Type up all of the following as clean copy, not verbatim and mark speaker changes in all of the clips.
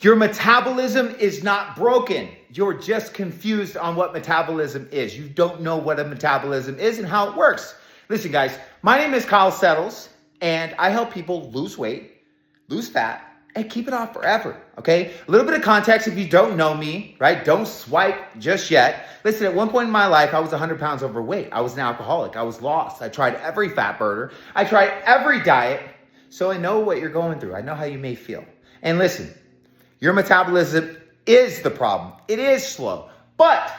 Speaker 1: Your metabolism is not broken. You're just confused on what metabolism is. You don't know what a metabolism is and how it works. Listen, guys, my name is Kyle Settles, and I help people lose weight, lose fat, and keep it off forever, okay? A little bit of context if you don't know me, right? Don't swipe just yet. Listen, at one point in my life, I was 100 pounds overweight. I was an alcoholic. I was lost. I tried every fat burner. I tried every diet. So I know what you're going through. I know how you may feel. And listen, your metabolism is the problem. It is slow, but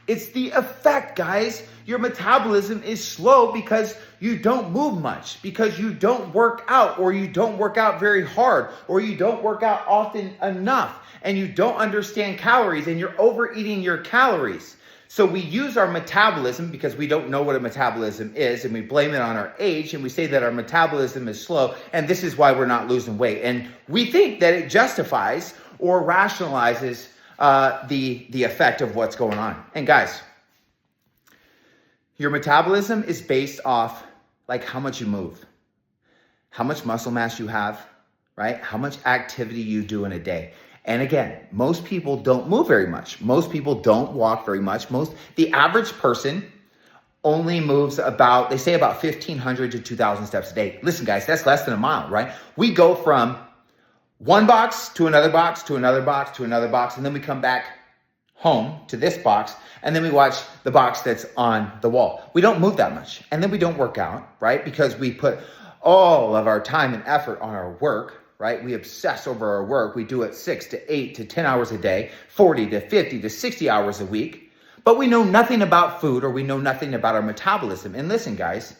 Speaker 1: it's the effect, guys. Your metabolism is slow because you don't move much, because you don't work out, or you don't work out very hard, or you don't work out often enough, and you don't understand calories, and you're overeating your calories. So we use our metabolism because we don't know what a metabolism is, and we blame it on our age, and we say that our metabolism is slow, and this is why we're not losing weight. And we think that it justifies or rationalizes the effect of what's going on. And guys, your metabolism is based off like how much you move, how much muscle mass you have, right? How much activity you do in a day. And again, most people don't move very much. Most people don't walk very much. The average person only moves about, they say about 1,500 to 2,000 steps a day. Listen, guys, that's less than a mile, right? We go from one box to another box to another box to another box, and then we come back home to this box, and then we watch the box that's on the wall. We don't move that much, and then we don't work out, right? Because we put all of our time and effort on our work, right? We obsess over our work. We do it 6 to 8 to 10 hours a day, 40 to 50 to 60 hours a week, but we know nothing about food, or we know nothing about our metabolism. And listen, guys,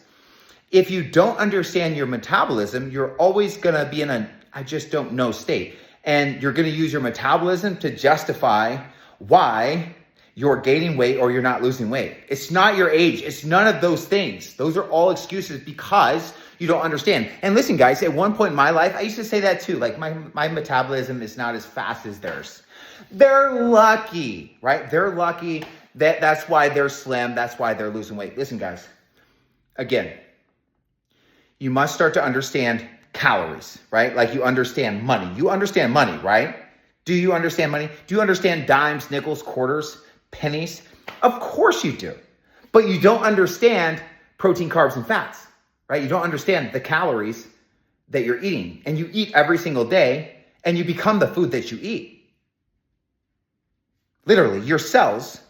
Speaker 1: if you don't understand your metabolism, you're always gonna be in a I just don't know state. And you're gonna use your metabolism to justify why you're gaining weight or you're not losing weight. It's not your age. It's none of those things. Those are all excuses because you don't understand. And listen, guys, at one point in my life, I used to say that too. Like my metabolism is not as fast as theirs. They're lucky, right? They're lucky that's why they're slim. That's why they're losing weight. Listen, guys, again, you must start to understand calories, right? Like you understand money. You understand money, right? Do you understand money? Do you understand dimes, nickels, quarters, pennies? Of course you do. But you don't understand protein, carbs, and fats, right? You don't understand the calories that you're eating. And you eat every single day, and you become the food that you eat. Literally, your cells,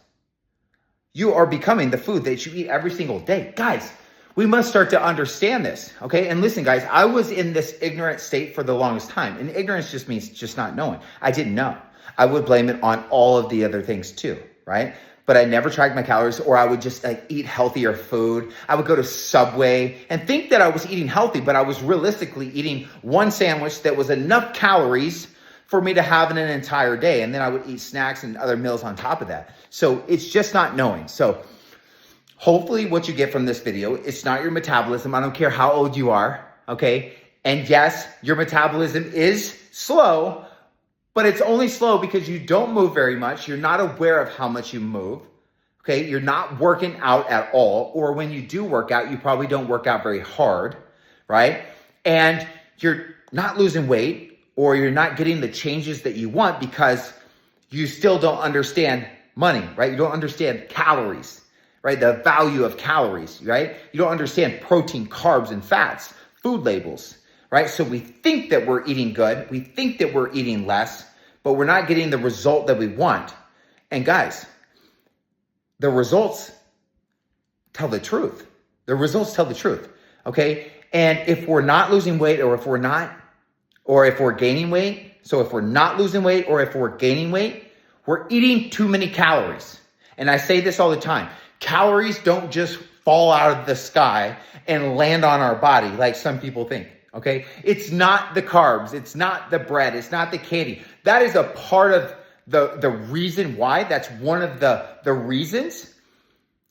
Speaker 1: you are becoming the food that you eat every single day. Guys, we must start to understand this, okay? And listen, guys, I was in this ignorant state for the longest time. And ignorance just means just not knowing. I didn't know. I would blame it on all of the other things too, right? But I never tracked my calories, or I would just like eat healthier food. I would go to Subway and think that I was eating healthy, but I was realistically eating one sandwich that was enough calories for me to have in an entire day. And then I would eat snacks and other meals on top of that. So it's just not knowing. So hopefully what you get from this video, it's not your metabolism. I don't care how old you are, okay? And yes, your metabolism is slow, but it's only slow because you don't move very much. You're not aware of how much you move, okay? You're not working out at all, or when you do work out, you probably don't work out very hard, right? And you're not losing weight, or you're not getting the changes that you want because you still don't understand money, right? You don't understand calories, right? The value of calories, right? You don't understand protein, carbs, and fats, food labels, right? So we think that we're eating good. We think that we're eating less, but we're not getting the result that we want. And guys, the results tell the truth. The results tell the truth, okay? And if we're not losing weight, or if we're gaining weight, so if we're not losing weight or if we're gaining weight, we're eating too many calories. And I say this all the time. Calories don't just fall out of the sky and land on our body like some people think, okay? It's not the carbs. It's not the bread. It's not the candy. That is a part of the reason why. That's one of the reasons.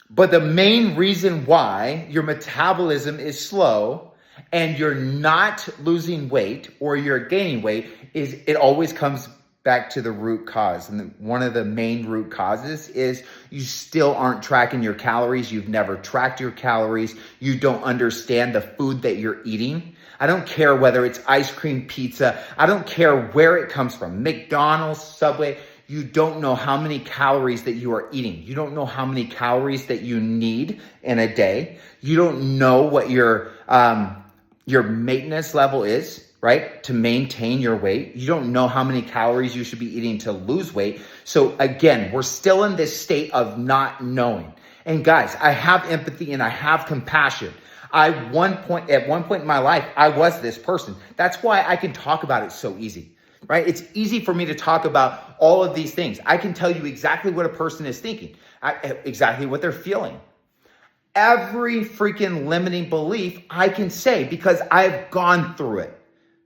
Speaker 1: But the main reason why your metabolism is slow and you're not losing weight or you're gaining weight is it always comes back to the root cause. And one of the main root causes is you still aren't tracking your calories. You've never tracked your calories. You don't understand the food that you're eating. I don't care whether it's ice cream pizza. I don't care where it comes from. McDonald's, Subway. You don't know how many calories that you are eating. You don't know how many calories that you need in a day. You don't know what your maintenance level is, right? To maintain your weight. You don't know how many calories you should be eating to lose weight. So again, we're still in this state of not knowing. And guys, I have empathy and I have compassion. At one point in my life, I was this person. That's why I can talk about it so easy. Right? It's easy for me to talk about all of these things. I can tell you exactly what a person is thinking, exactly what they're feeling. Every freaking limiting belief I can say because I've gone through it,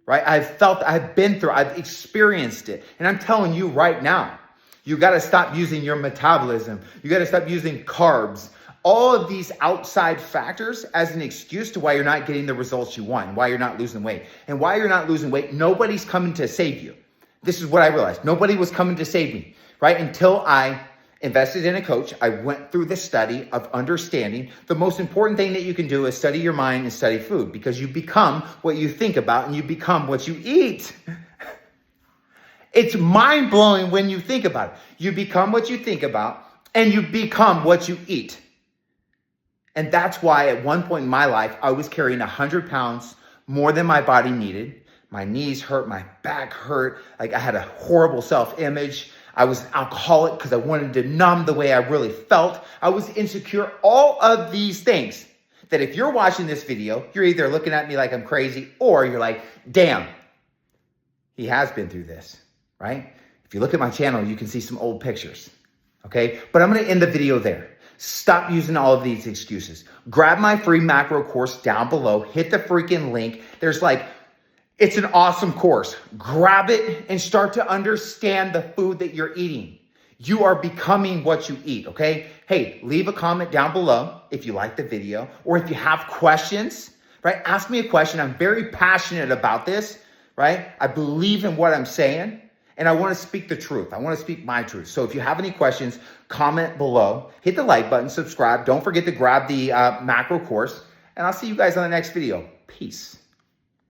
Speaker 1: right? I've been through, I've experienced it. And I'm telling you right now, you got to stop using your metabolism. You got to stop using carbs. All of these outside factors as an excuse to why you're not getting the results you want, and why you're not losing weight. And why you're not losing weight, nobody's coming to save you. This is what I realized. Nobody was coming to save me, right? Until I invested in a coach. I went through the study of understanding. The most important thing that you can do is study your mind and study food, because you become what you think about and you become what you eat. It's mind-blowing when you think about it. You become what you think about and you become what you eat. And that's why at one point in my life, I was carrying 100 pounds more than my body needed. My knees hurt, my back hurt. Like I had a horrible self-image. I was an alcoholic because I wanted to numb the way I really felt. I was insecure. All of these things that if you're watching this video, you're either looking at me like I'm crazy or you're like, damn, he has been through this, right? If you look at my channel, you can see some old pictures, okay? But I'm going to end the video there. Stop using all of these excuses. Grab my free macro course down below. Hit the freaking link. It's an awesome course. Grab it and start to understand the food that you're eating. You are becoming what you eat, okay? Hey, leave a comment down below if you like the video, or if you have questions, right? Ask me a question. I'm very passionate about this, right? I believe in what I'm saying. And I want to speak the truth. I want to speak my truth. So if you have any questions, comment below. Hit the like button, subscribe. Don't forget to grab the macro course. And I'll see you guys on the next video. Peace.